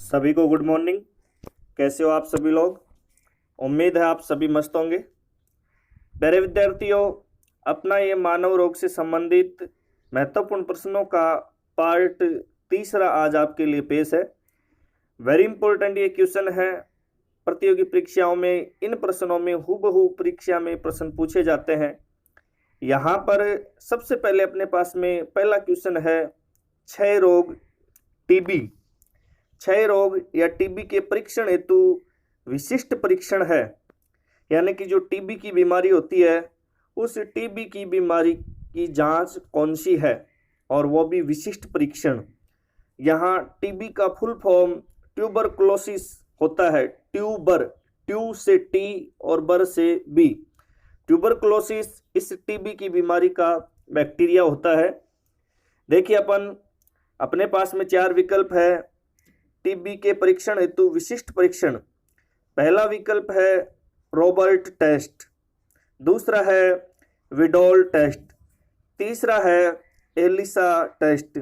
सभी को good morning. कैसे हो आप सभी लोग? उम्मीद है आप सभी मस्त होंगे। प्यारे विद्यार्थियों, अपना ये मानव रोग से संबंधित महत्वपूर्ण प्रश्नों का पार्ट तीसरा आज आपके लिए पेश है। वेरी इंपॉर्टेंट ये क्वेश्चन है। प्रतियोगी परीक्षाओं में इन प्रश्नों में हूबहू परीक्षा में प्रश्न पूछे जाते हैं। यहाँ पर सबसे पहले अपने पास में पहला क्वेश्चन है क्षय रोग टीबी। क्षय रोग या टीबी के परीक्षण हेतु विशिष्ट परीक्षण है, यानी कि जो टीबी की बीमारी होती है उस टीबी की बीमारी की जांच कौन सी है, और वो भी विशिष्ट परीक्षण। यहाँ टीबी का फुल फॉर्म ट्यूबरकुलोसिस होता है। ट्यूबर, ट्यू से टी और बर से बी। ट्यूबरकुलोसिस इस टीबी की बीमारी का बैक्टीरिया होता है। देखिए अपने पास में 4 विकल्प है टीबी के परीक्षण हेतु विशिष्ट परीक्षण। पहला विकल्प है रॉबर्ट टेस्ट, दूसरा है विडोल टेस्ट, तीसरा है एलिसा टेस्ट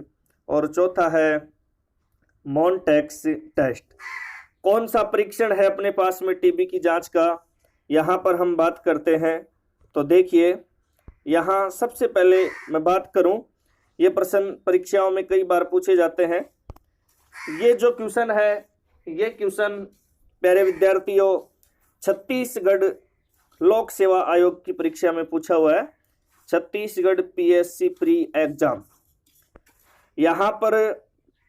और चौथा है मॉन्टेक्स टेस्ट। कौन सा परीक्षण है अपने पास में टीबी की जांच का, यहाँ पर हम बात करते हैं। तो देखिए, यहाँ सबसे पहले मैं बात करूं, ये प्रश्न परीक्षाओं में कई बार पूछे जाते हैं। ये जो क्वेश्चन है, ये क्वेश्चन प्यारे विद्यार्थियों छत्तीसगढ़ लोक सेवा आयोग की परीक्षा में पूछा हुआ है। Chhattisgarh PSC pre exam. यहाँ पर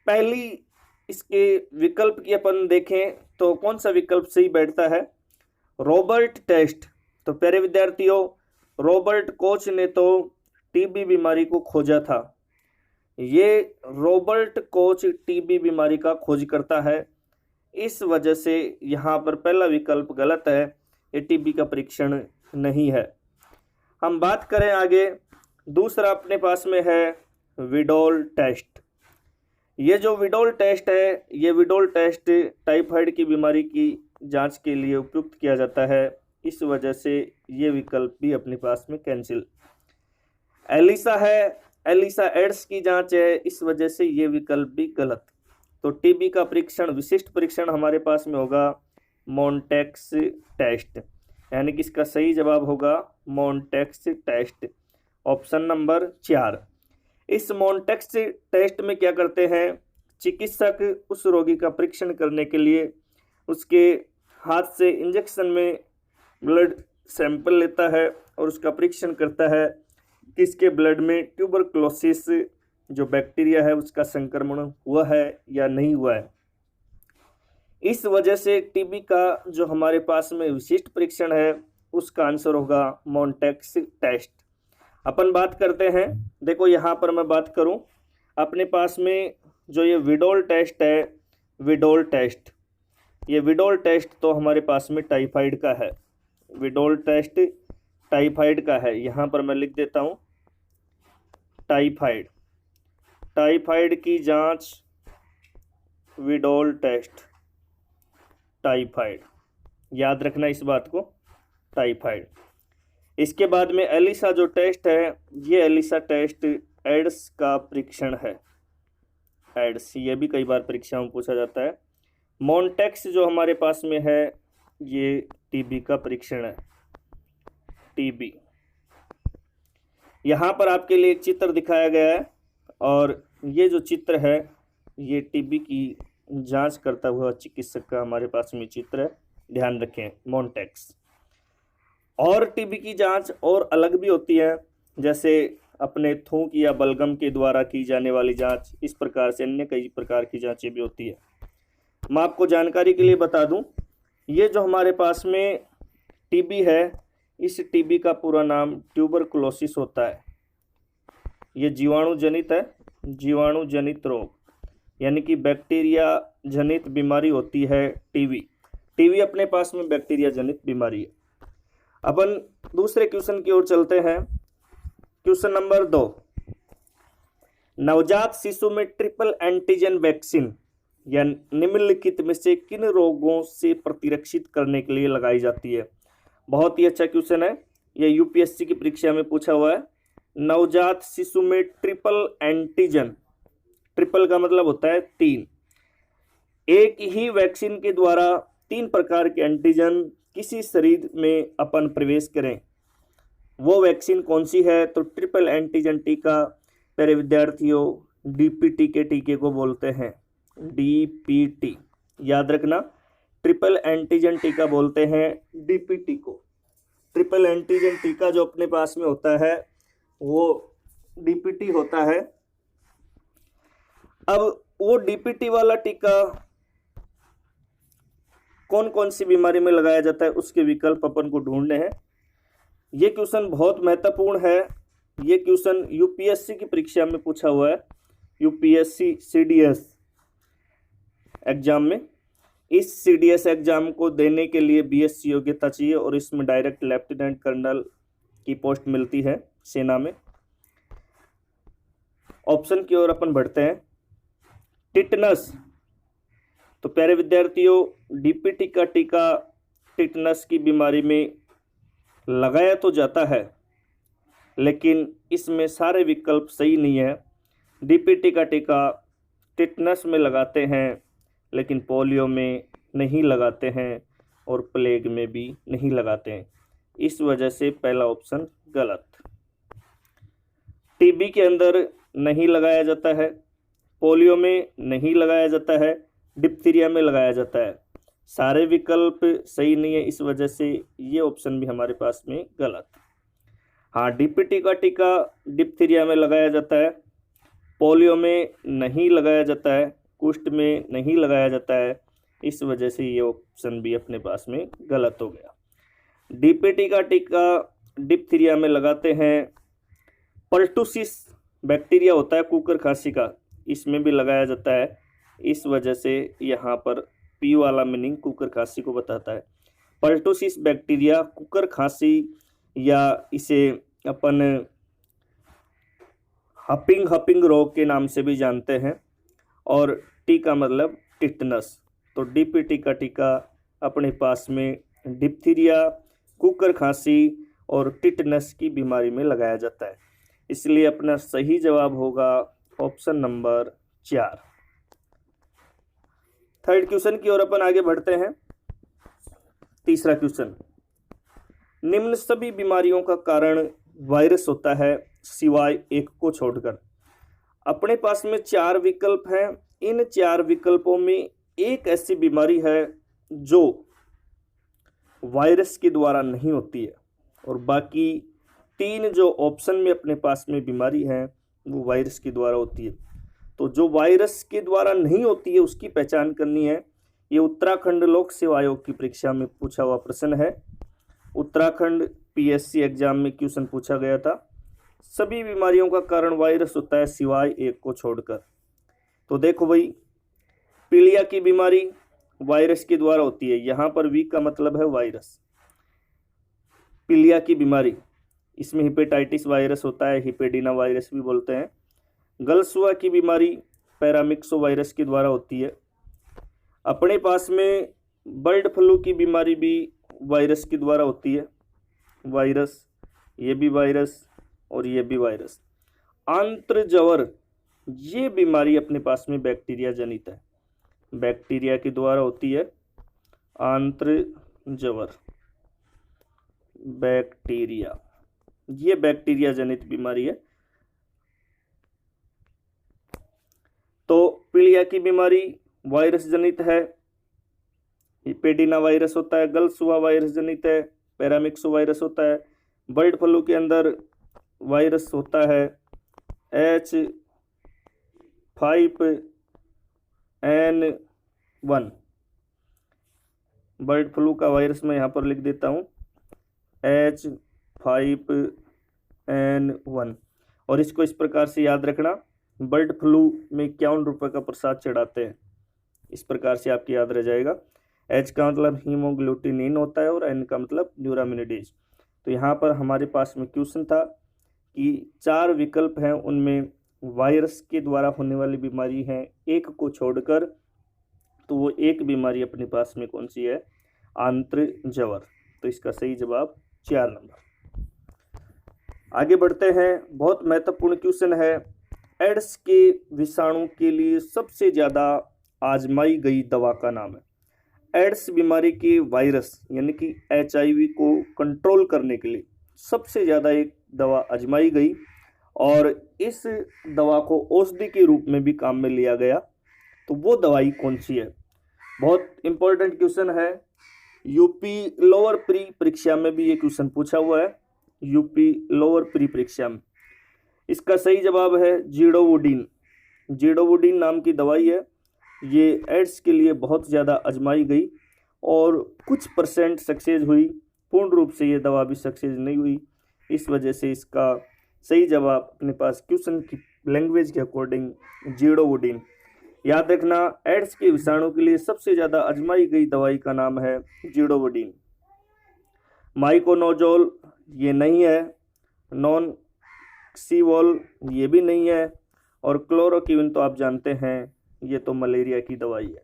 पहली इसके विकल्प की अपन देखें तो कौन सा विकल्प सही बैठता है? Robert test. तो प्यारे विद्यार्थियों, रॉबर्ट कोच ने तो टीबी बीमारी को खोजा था। ये रॉबर्ट कोच टीबी बीमारी का खोज करता है, इस वजह से यहाँ पर पहला विकल्प गलत है। ये टीबी का परीक्षण नहीं है। हम बात करें आगे, दूसरा अपने पास में है विडोल टेस्ट। ये जो विडोल टेस्ट है, ये विडोल टेस्ट टाइफाइड की बीमारी की जांच के लिए उपयुक्त किया जाता है, इस वजह से ये विकल्प भी अपने पास में कैंसिल। एलिसा है, एलिसा एड्स की जांच है, इस वजह से ये विकल्प भी गलत। तो टीबी का परीक्षण विशिष्ट परीक्षण हमारे पास में होगा मॉन्टेक्स टेस्ट, यानी कि इसका सही जवाब होगा मॉन्टेक्स टेस्ट, ऑप्शन नंबर 4। इस मॉन्टेक्स टेस्ट में क्या करते हैं? चिकित्सक उस रोगी का परीक्षण करने के लिए उसके हाथ से इंजेक्शन में ब्लड सैंपल लेता है और उसका परीक्षण करता है कि इसके ब्लड में ट्यूबरकुलोसिस जो बैक्टीरिया है उसका संक्रमण हुआ है या नहीं हुआ है। इस वजह से टीबी का जो हमारे पास में विशिष्ट परीक्षण है उसका आंसर होगा मॉन्टेक्स टेस्ट। अपन बात करते हैं, देखो यहाँ पर मैं बात करूँ, अपने पास में जो ये विडोल टेस्ट है, विडोल टेस्ट, ये विडोल टेस्ट तो हमारे पास में टाइफाइड का है। विडोल टेस्ट टाइफाइड का है। यहाँ पर मैं लिख देता हूँ टाइफाइड, टाइफाइड की जांच विडोल टेस्ट, टाइफाइड, याद रखना इस बात को, टाइफाइड। इसके बाद में एलिसा जो टेस्ट है, ये एलिसा टेस्ट एड्स का परीक्षण है। एड्स ये भी कई बार परीक्षाओं में पूछा जाता है। मॉन्टेक्स जो हमारे पास में है, ये टीबी का परीक्षण है, टीबी। यहाँ पर आपके लिए एक चित्र दिखाया गया है और ये जो चित्र है ये टीबी की जांच करता हुआ चिकित्सक का हमारे पास में चित्र है, ध्यान रखें, मॉन्टेक्स। और टीबी की जांच और अलग भी होती है, जैसे अपने थूक या बलगम के द्वारा की जाने वाली जांच, इस प्रकार से अन्य कई प्रकार की जांचें भी होती है। मैं आपको जानकारी के लिए बता दूं, ये जो हमारे पास में टीबी है, इस टीबी का पूरा नाम ट्यूबरकुलोसिस होता है। ये जीवाणु जनित है, जीवाणु जनित रोग, यानी कि बैक्टीरिया जनित बीमारी होती है टीबी। टीबी अपने पास में बैक्टीरिया जनित बीमारी है। अपन दूसरे क्वेश्चन की ओर चलते हैं। क्वेश्चन नंबर 2, नवजात शिशु में ट्रिपल एंटीजन वैक्सीन या निम्नलिखित में से किन रोगों से प्रतिरक्षित करने के लिए लगाई जाती है? बहुत ही अच्छा क्वेश्चन है, यह यूपीएससी की परीक्षा में पूछा हुआ है। नवजात शिशु में ट्रिपल एंटीजन, ट्रिपल का मतलब होता है 3, एक ही वैक्सीन के द्वारा 3 प्रकार के एंटीजन किसी शरीर में अपन प्रवेश करें, वो वैक्सीन कौन सी है? तो ट्रिपल एंटीजन टीका प्यारे विद्यार्थियों डीपीटी के टीके को बोलते हैं। डीपीटी याद रखना, ट्रिपल एंटीजन टीका बोलते हैं डीपीटी को। ट्रिपल एंटीजन टीका जो अपने पास में होता है वो डीपीटी होता है। अब वो डीपीटी वाला टीका कौन कौन सी बीमारी में लगाया जाता है उसके विकल्प अपन को ढूंढने हैं। ये क्वेश्चन बहुत महत्वपूर्ण है। ये क्वेश्चन यूपीएससी की परीक्षा में पूछा हुआ है, यूपीएससी सीडीएस एग्जाम में। इस सीडीएस एग्जाम को देने के लिए बीएससी योग्यता चाहिए और इसमें डायरेक्ट लेफ्टिनेंट कर्नल की पोस्ट मिलती है सेना में। ऑप्शन की ओर अपन बढ़ते हैं। टिटनस, तो प्यारे विद्यार्थियों डीपीटी का टीका टिटनस की बीमारी में लगाया तो जाता है, लेकिन इसमें सारे विकल्प सही नहीं है। डीपीटी का टीका टिटनस में लगाते हैं, लेकिन पोलियो में नहीं लगाते हैं और प्लेग में भी नहीं लगाते हैं। इस वजह से पहला ऑप्शन गलत। टीबी के अंदर नहीं लगाया जाता है, पोलियो में नहीं लगाया जाता है, डिप्थीरिया में लगाया जाता है। सारे विकल्प सही नहीं है, इस वजह से ये ऑप्शन भी हमारे पास में गलत। हाँ, डीपीटी का टीका डिप्थीरिया में लगाया जाता है, पोलियो में नहीं लगाया जाता है, कुष्ठ में नहीं लगाया जाता है। इस वजह से ये ऑप्शन भी अपने पास में गलत हो गया। डीपीटी का टीका डिप्थीरिया में लगाते हैं। पर्टुसिस बैक्टीरिया होता है कुकर खांसी का, इसमें भी लगाया जाता है। इस वजह से यहाँ पर पी वाला मीनिंग कुकर खांसी को बताता है। पर्टुसिस बैक्टीरिया कुकर खांसी या इसे अपन हपिंग रोग के नाम से भी जानते हैं, और टीका मतलब टिटनस। तो डीपीटी का टीका अपने पास में डिप्थीरिया, कुकर खांसी और टिटनस की बीमारी में लगाया जाता है। इसलिए अपना सही जवाब होगा ऑप्शन नंबर 4। थर्ड क्वेश्चन की ओर अपन आगे बढ़ते हैं। तीसरा क्वेश्चन, निम्न सभी बीमारियों का कारण वायरस होता है सिवाय एक को छोड़कर। अपने पास में 4 विकल्प हैं। इन 4 विकल्पों में एक ऐसी बीमारी है जो वायरस के द्वारा नहीं होती है, और बाकी 3 जो ऑप्शन में अपने पास में बीमारी है वो वायरस के द्वारा होती है। तो जो वायरस के द्वारा नहीं होती है उसकी पहचान करनी है। ये उत्तराखंड लोक सेवा आयोग की परीक्षा में पूछा हुआ प्रश्न है। उत्तराखंड पीएससी एग्जाम में क्वेश्चन पूछा गया था। सभी बीमारियों का कारण वायरस होता है सिवाय एक को छोड़कर। तो देखो भाई, पीलिया की बीमारी वायरस के द्वारा होती है, यहाँ पर वी का मतलब है वायरस। पीलिया की बीमारी, इसमें हिपेटाइटिस वायरस होता है, हिपेडिना वायरस भी बोलते हैं। गलसुआ की बीमारी पैरामिक्सो वायरस के द्वारा होती है। अपने पास में बर्ड फ्लू की बीमारी भी वायरस के द्वारा होती है। वायरस, ये भी वायरस और ये भी वायरस। आंत्रज्वर, ये बीमारी अपने पास में बैक्टीरिया जनित है, बैक्टीरिया के द्वारा होती है। आंत्रज्वर बैक्टीरिया, ये बैक्टीरिया जनित बीमारी है। तो पीलिया की बीमारी वायरस जनित है, हिपेडिना वायरस होता है, गलसुआ वायरस जनित है, पैरामिक्सो वायरस होता है। बर्ड फ्लू के अंदर वायरस होता है H5N1। बर्ड फ्लू का वायरस मैं यहाँ पर लिख देता हूँ H5N1, और इसको इस प्रकार से याद रखना। बर्ड फ्लू में 51 रुपये का प्रसाद चढ़ाते हैं, इस प्रकार से आपकी याद रह जाएगा। H का मतलब हीमोग्लूटिनिन होता है और N का मतलब न्यूरामिनिडेज। तो यहाँ पर हमारे पास में क्वेश्चन था कि 4 विकल्प हैं, उनमें वायरस के द्वारा होने वाली बीमारी है एक को छोड़कर, तो वो एक बीमारी अपने पास में कौन सी है? आंत्रज्वर। तो इसका सही जवाब 4 नंबर। आगे बढ़ते हैं, बहुत महत्वपूर्ण क्वेश्चन है। एड्स के विषाणु के लिए सबसे ज़्यादा आजमाई गई दवा का नाम है। एड्स बीमारी के वायरस यानी कि HIV को कंट्रोल करने के लिए सबसे ज़्यादा एक दवा आजमाई गई और इस दवा को औषधि के रूप में भी काम में लिया गया। तो वो दवाई कौन सी है? बहुत इंपॉर्टेंट क्वेश्चन है। यूपी लोअर प्री परीक्षा में भी ये क्वेश्चन पूछा हुआ है, यूपी लोअर प्री परीक्षा में। इसका सही जवाब है जीडोवुडीन। जीडोवुडीन नाम की दवाई है। ये एड्स के लिए बहुत ज़्यादा आजमाई गई और कुछ % सक्सेस हुई, पूर्ण रूप से ये दवा भी सक्सेस नहीं हुई। इस वजह से इसका सही जवाब अपने पास क्वेश्चन की लैंग्वेज के अकॉर्डिंग जीडोवुडीन। याद रखना, एड्स के विषाणु के लिए सबसे ज़्यादा आजमाई गई दवाई का नाम है जीडोवुडीन। माइकोनोजोल ये नहीं है, नॉनक्सीवोल ये भी नहीं है, और क्लोरोक्विन तो आप जानते हैं ये तो मलेरिया की दवाई है,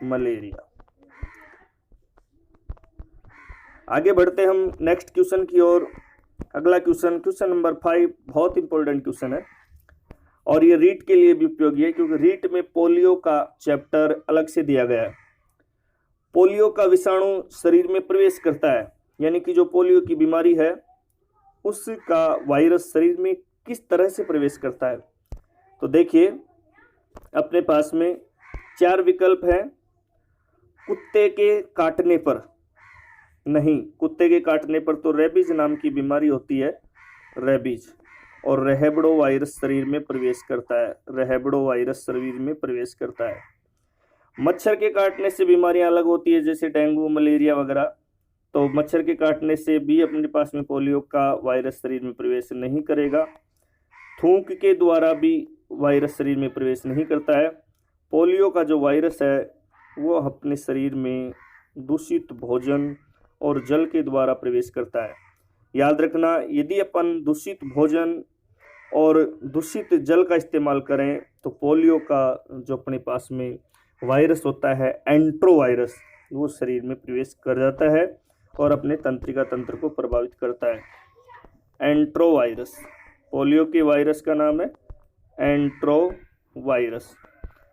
मलेरिया। आगे बढ़ते हम नेक्स्ट क्वेश्चन की ओर। अगला क्वेश्चन नंबर 5 बहुत इंपॉर्टेंट क्वेश्चन है और ये रीट के लिए भी उपयोगी है, क्योंकि रीट में पोलियो का चैप्टर अलग से दिया गया है। पोलियो का विषाणु शरीर में प्रवेश करता है, यानी कि जो पोलियो की बीमारी है उसका वायरस शरीर में किस तरह से प्रवेश करता है। तो देखिए, अपने पास में 4 विकल्प हैं। कुत्ते के काटने पर नहीं, कुत्ते के काटने पर तो रेबीज नाम की बीमारी होती है, रेबीज, और रेहेबडो वायरस शरीर में प्रवेश करता है, रेहेबडो वायरस शरीर में प्रवेश करता है। मच्छर के काटने से बीमारियां अलग होती है, जैसे डेंगू, मलेरिया वगैरह। तो मच्छर के काटने से भी अपने पास में पोलियो का वायरस शरीर में प्रवेश नहीं करेगा। थूक के द्वारा भी वायरस शरीर में प्रवेश नहीं करता है। पोलियो का जो वायरस है वो अपने शरीर में दूषित भोजन और जल के द्वारा प्रवेश करता है। याद रखना, यदि अपन दूषित भोजन और दूषित जल का इस्तेमाल करें तो पोलियो का जो अपने पास में वायरस होता है एंट्रोवायरस, वो शरीर में प्रवेश कर जाता है और अपने तंत्रिका तंत्र को प्रभावित करता है। एंट्रोवायरस, पोलियो के वायरस का नाम है एंट्रोवायरस।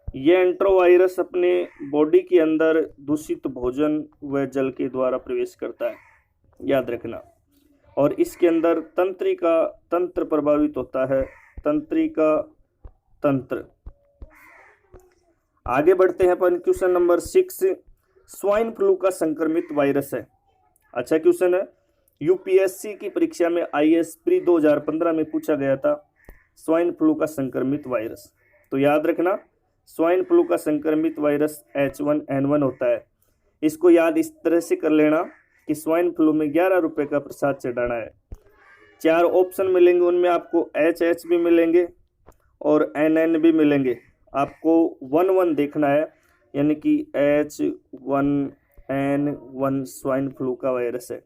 ये एंट्रोवायरस अपने बॉडी के अंदर दूषित भोजन व जल के द्वारा प्रवेश करता है, याद रखना। और इसके अंदर तंत्रिका तंत्र प्रभावित होता है, तंत्रिका तंत्र। आगे बढ़ते हैं अपन क्वेश्चन नंबर 6। स्वाइन फ्लू का संक्रमित वायरस है। अच्छा क्वेश्चन है, यूपीएससी की परीक्षा में IAS प्री 2015 में पूछा गया था स्वाइन फ्लू का संक्रमित वायरस। तो याद रखना, स्वाइन फ्लू का संक्रमित वायरस H1N1 होता है। इसको याद इस तरह से कर लेना कि स्वाइन फ्लू में 11 रुपये का प्रसाद चढ़ाना है। 4 ऑप्शन मिलेंगे, उनमें आपको HH भी मिलेंगे और NN भी मिलेंगे। आपको 1-1 देखना है, यानी कि H1N1 स्वाइन फ्लू का वायरस है।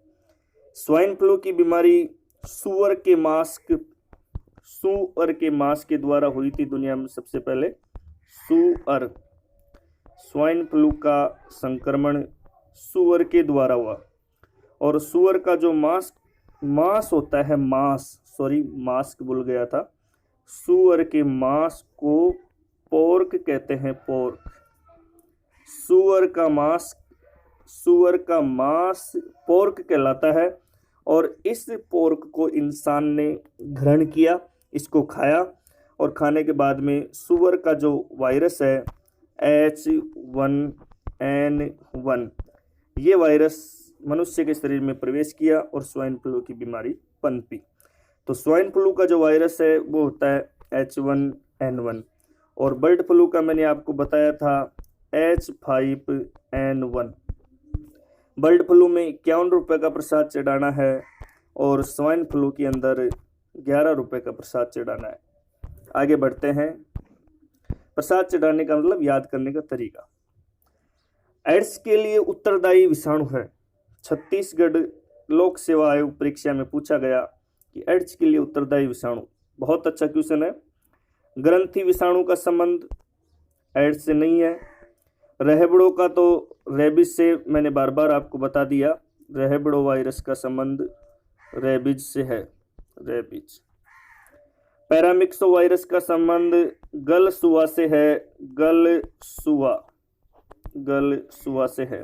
स्वाइन फ्लू की बीमारी सुअर के मांस के द्वारा हुई थी दुनिया में सबसे पहले। सुअर, स्वाइन फ्लू का संक्रमण सुअर के द्वारा हुआ। और सुअर का जो मांस होता है, मास्क भूल गया था। सुअर के मांस को पोर्क कहते हैं, पोर्क। सुअर का मांस पोर्क कहलाता है और इस पोर्क को इंसान ने ग्रहण किया, इसको खाया और खाने के बाद में सुअर का जो वायरस है H1N1, ये वायरस मनुष्य के शरीर में प्रवेश किया और स्वाइन फ्लू की बीमारी पनपी। तो स्वाइन फ्लू का जो वायरस है वो होता है H1N1 और बर्ड फ्लू का मैंने आपको बताया था H5N1। बर्ड फ्लू में 51 रुपये का प्रसाद चढ़ाना है और स्वाइन फ्लू के अंदर 11 रुपये का प्रसाद चढ़ाना है। आगे बढ़ते हैं। प्रसाद चढ़ाने का मतलब याद करने का तरीका। एड्स के लिए उत्तरदायी विषाणु है। छत्तीसगढ़ लोक सेवा आयोग परीक्षा में पूछा गया कि एड्स के लिए उत्तरदायी विषाणु। बहुत अच्छा क्वेश्चन है। ग्रंथि विषाणु का संबंध एड्स से नहीं है। रेहेबडो का तो रेबीज से मैंने बार बार आपको बता दिया, रेहेबडो वायरस का संबंध रेबीज से है, रेबीज। पैरामिक्सो वायरस का संबंध गलसुआ से है, गलसुआ से है।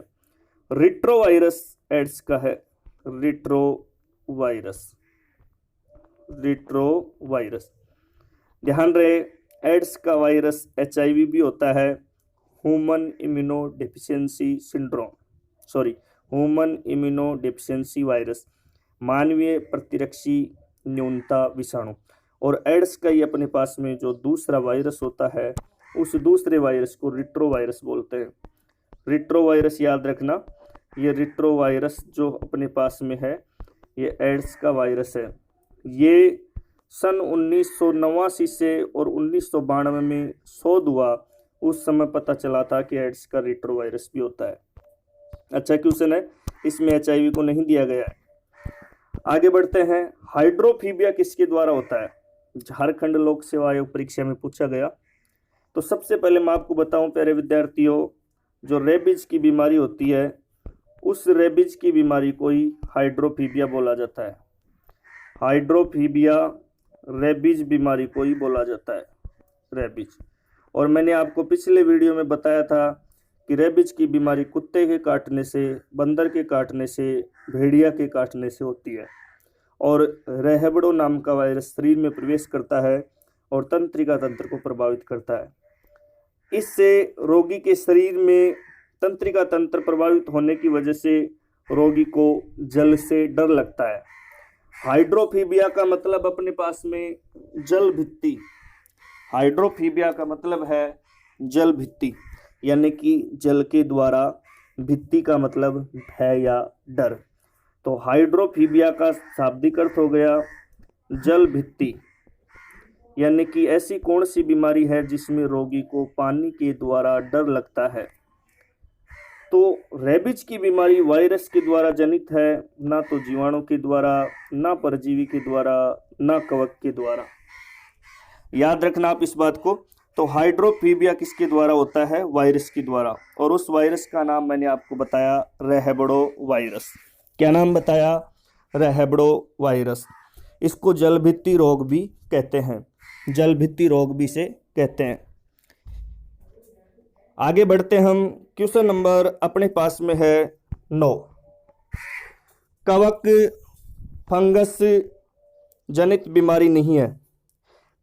रिट्रोवायरस एड्स का है, रिट्रोवायरस। ध्यान रहे, एड्स का वायरस HIV भी होता है, ह्यूमन इम्यूनोडेफिशिएंसी वायरस, मानवीय प्रतिरक्षी न्यूनता विषाणु। और एड्स का ही अपने पास में जो दूसरा वायरस होता है, उस दूसरे वायरस को रिट्रोवायरस बोलते हैं। रिट्रोवायरस याद रखना, ये रिट्रोवायरस जो अपने पास में है ये एड्स का वायरस है। ये सन 1989 से और 1992 में शोध हुआ, उस समय पता चला था कि एड्स का रिट्रोवायरस भी होता है। अच्छा क्वेश्चन है, इसमें HIV को नहीं दिया गया है। आगे बढ़ते हैं, हाइड्रोफीबिया किसके द्वारा होता है? झारखंड लोक सेवा आयोग परीक्षा में पूछा गया। तो सबसे पहले मैं आपको बताऊं प्यारे विद्यार्थियों, जो रेबीज की बीमारी होती है, उस रेबीज की बीमारी को ही हाइड्रोफीबिया बोला जाता है। हाइड्रोफीबिया रेबीज बीमारी को ही बोला जाता है, रेबीज। और मैंने आपको पिछले वीडियो में बताया था कि रेबीज की बीमारी कुत्ते के काटने से, बंदर के काटने से, भेड़िया के काटने से होती है। और रेहबडो नाम का वायरस शरीर में प्रवेश करता है और तंत्रिका तंत्र को प्रभावित करता है। इससे रोगी के शरीर में तंत्रिका तंत्र प्रभावित होने की वजह से रोगी को जल से डर लगता है। हाइड्रोफीबिया का मतलब अपने पास में जल भित्ति, हाइड्रोफीबिया का मतलब है जल भित्ति, यानी कि जल के द्वारा, भित्ति का मतलब भय या डर। तो हाइड्रोफीबिया का शाब्दिक अर्थ हो गया जल भित्ति, यानी कि ऐसी कौन सी बीमारी है जिसमें रोगी को पानी के द्वारा डर लगता है। तो रेबीज की बीमारी वायरस के द्वारा जनित है, ना तो जीवाणु के द्वारा, ना परजीवी के द्वारा, ना कवक के द्वारा। याद रखना आप इस बात को। तो हाइड्रोफीबिया किसके द्वारा होता है? वायरस के द्वारा। और उस वायरस का नाम मैंने आपको बताया रेहबडो वायरस। क्या नाम बताया? रेहबडो वायरस। इसको जलभित्ति रोग भी कहते हैं, जलभित्ति रोग भी से कहते हैं। आगे बढ़ते हम, क्वेश्चन नंबर अपने पास में है 9। कवक फंगस जनित बीमारी नहीं है।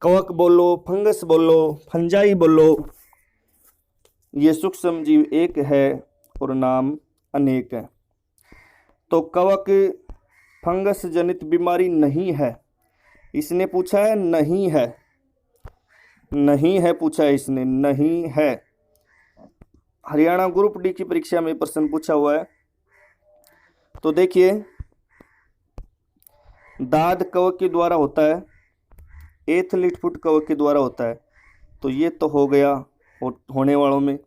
कवक बोलो, फंगस बोलो, फंजाई बोलो, ये सूक्ष्म जीव एक है और नाम अनेक है। तो कवक फंगस जनित बीमारी नहीं है, इसने पूछा है नहीं है, नहीं है पूछा है इसने, नहीं है। हरियाणा ग्रुप डी की परीक्षा में प्रश्न पूछा हुआ है। तो देखिए, दाद कवक के द्वारा होता है, एथलीट फुट कवक के द्वारा होता है। तो ये तो हो गया होने वालों में।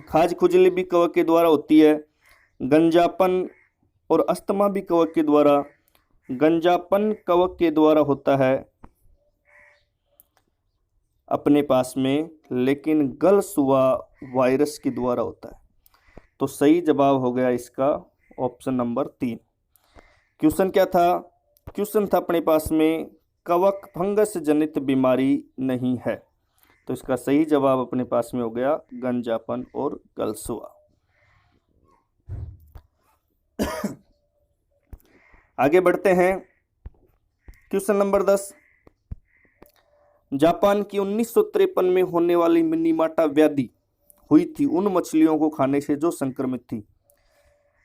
खाज खुजली भी कवक के द्वारा होती है। गंजापन और अस्थमा भी कवक के द्वारा, गंजापन कवक के द्वारा होता है अपने पास में, लेकिन गलसुआ वायरस के द्वारा होता है। तो सही जवाब हो गया इसका ऑप्शन नंबर 3। क्वेश्चन क्या था? क्वेश्चन था अपने पास में कवक फंगस जनित बीमारी नहीं है। तो इसका सही जवाब अपने पास में हो गया गंजापन और गलसुआ। आगे बढ़ते हैं, क्वेश्चन नंबर 10। जापान की 1953 में होने वाली मिनीमाटा व्याधि हुई थी उन मछलियों को खाने से जो संक्रमित थी।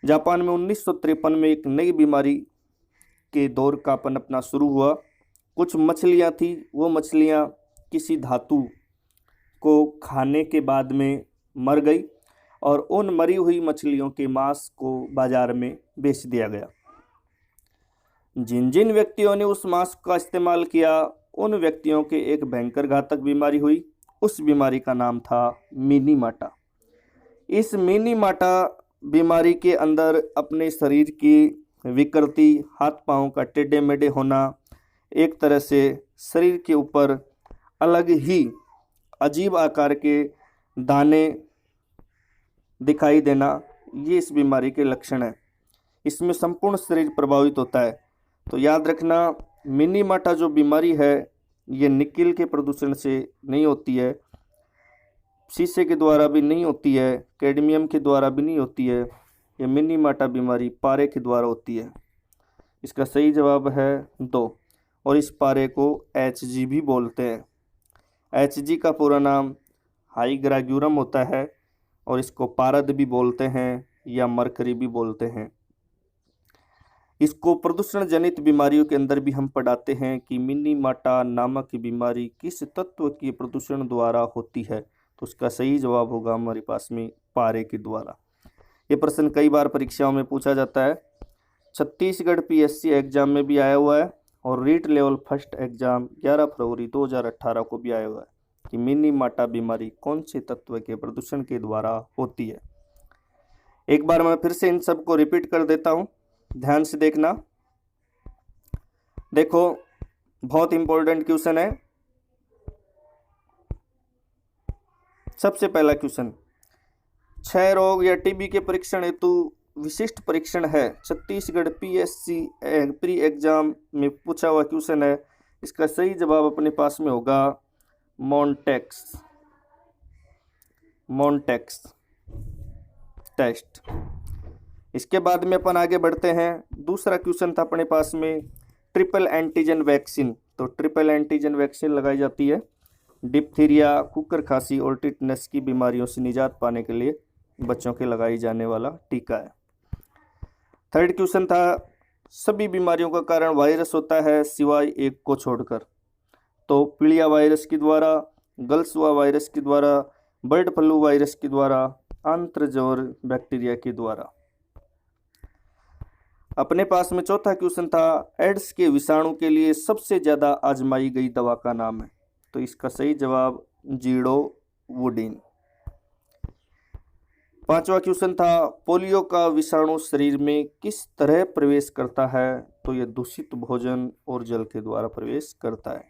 जापान में 1953 में एक नई बीमारी के दौर का पनपना शुरू हुआ। कुछ मछलियां थी, वो मछलियां किसी धातु को खाने के बाद में मर गई और उन मरी हुई मछलियों के मांस को बाजार में बेच दिया गया। जिन जिन व्यक्तियों ने उस मांस का इस्तेमाल किया, उन व्यक्तियों के एक भयंकर घातक बीमारी हुई। उस बीमारी का नाम था मिनीमाटा। इस मिनीमाटा बीमारी के अंदर अपने शरीर की विकृति, हाथ पांव का टेढ़े मेढ़े होना, एक तरह से शरीर के ऊपर अलग ही अजीब आकार के दाने दिखाई देना, ये इस बीमारी के लक्षण है। इसमें संपूर्ण शरीर प्रभावित होता है। तो याद रखना, मिनीमाटा जो बीमारी है ये निकिल के प्रदूषण से नहीं होती है, शीशे के द्वारा भी नहीं होती है, कैडमियम के द्वारा भी नहीं होती है। ये मिनीमाटा बीमारी पारे के द्वारा होती है। इसका सही जवाब है 2। और इस पारे को HG भी बोलते हैं। HG का पूरा नाम हाइग्राग्यूरम होता है और इसको पारद भी बोलते हैं या मरकरी भी बोलते हैं। इसको प्रदूषण जनित बीमारियों के अंदर भी हम पढ़ाते हैं कि मिनीमाटा नामक बीमारी किस तत्व के प्रदूषण द्वारा होती है। तो उसका सही जवाब होगा हमारे पास में पारे के द्वारा। ये प्रश्न कई बार परीक्षाओं में पूछा जाता है। छत्तीसगढ़ PSC एग्जाम में भी आया हुआ है और रीट लेवल फर्स्ट एग्जाम 11 फरवरी 2018 को भी आया हुआ है कि मिनीमाटा बीमारी कौन से तत्व के प्रदूषण के द्वारा होती है। एक बार मैं फिर से इन सबको रिपीट कर देता हूँ, ध्यान से देखना। देखो, बहुत इंपॉर्टेंट क्वेश्चन है। सबसे पहला क्वेश्चन, क्षय रोग या TB के परीक्षण हेतु विशिष्ट परीक्षण है। छत्तीसगढ़ PSC प्री एग्जाम में पूछा हुआ क्वेश्चन है। इसका सही जवाब अपने पास में होगा मॉन्टेक्स टेस्ट। इसके बाद में अपन आगे बढ़ते हैं। दूसरा क्वेश्चन था अपने पास में ट्रिपल एंटीजन वैक्सीन। तो ट्रिपल एंटीजन वैक्सीन लगाई जाती है डिप्थीरिया, कुकर खांसी और टिटनेस की बीमारियों से निजात पाने के लिए बच्चों के लगाई जाने वाला टीका है। थर्ड क्वेश्चन था सभी बीमारियों का कारण वायरस होता है सिवाय एक को छोड़कर। तो पीलिया वायरस के द्वारा, गलसुआ वायरस के द्वारा, बर्ड फ्लू वायरस के द्वारा, आंत्रज्वर बैक्टीरिया के द्वारा। अपने पास में चौथा क्वेश्चन था एड्स के विषाणु के लिए सबसे ज्यादा आजमाई गई दवा का नाम है। तो इसका सही जवाब जीडोवुडिन। पांचवा क्वेश्चन था पोलियो का विषाणु शरीर में किस तरह प्रवेश करता है। तो यह दूषित भोजन और जल के द्वारा प्रवेश करता है।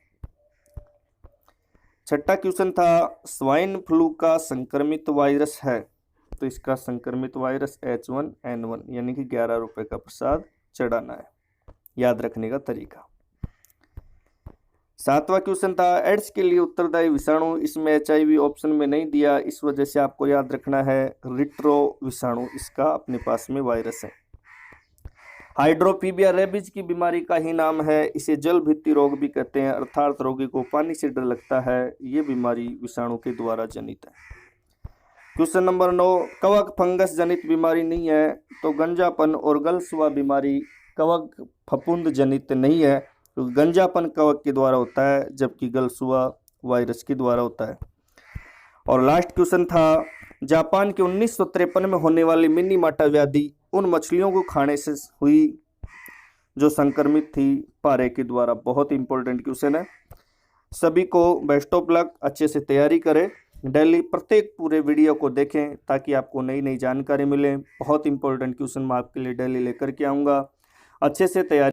छठा क्वेश्चन था स्वाइन फ्लू का संक्रमित वायरस है। तो इसका संक्रमित वायरस H1N1 यानी कि 11 रुपए का प्रसाद चढ़ाना है। याद रखने का तरीका। सातवां क्वेश्चन था एड्स के लिए उत्तरदायी विषाणु। इसमें HIV ऑप्शन में नहीं दिया, इस वजह से आपको याद रखना है रिट्रो विषाणु इसका अपने पास में वायरस है। हाइड्रोफीबिया रेबीज की बीमारी का ही नाम है। इसे जल भित्ति रोग भी कहते हैं, अर्थात रोगी को पानी से डर लगता है। ये बीमारी विषाणु के द्वारा जनित है। क्वेश्चन नंबर 9 कवक फंगस जनित बीमारी नहीं है। तो गंजापन और गलसुआ बीमारी कवक फफूंद जनित नहीं है। तो गंजापन कवक के द्वारा होता है जबकि गलसुआ वायरस के द्वारा होता है। और लास्ट क्वेश्चन था जापान के 1953 में होने वाली मिनीमाटा व्याधि उन मछलियों को खाने से हुई जो संक्रमित थी पारे के द्वारा। बहुत इंपॉर्टेंट क्वेश्चन है। सभी को बेस्ट ऑफ लक, अच्छे से तैयारी करें। डेली प्रत्येक पूरे वीडियो को देखें ताकि आपको नई नई जानकारी मिले। बहुत इंपॉर्टेंट क्वेश्चन मैं आपके लिए डेली लेकर के आऊँगा। अच्छे से तैयारी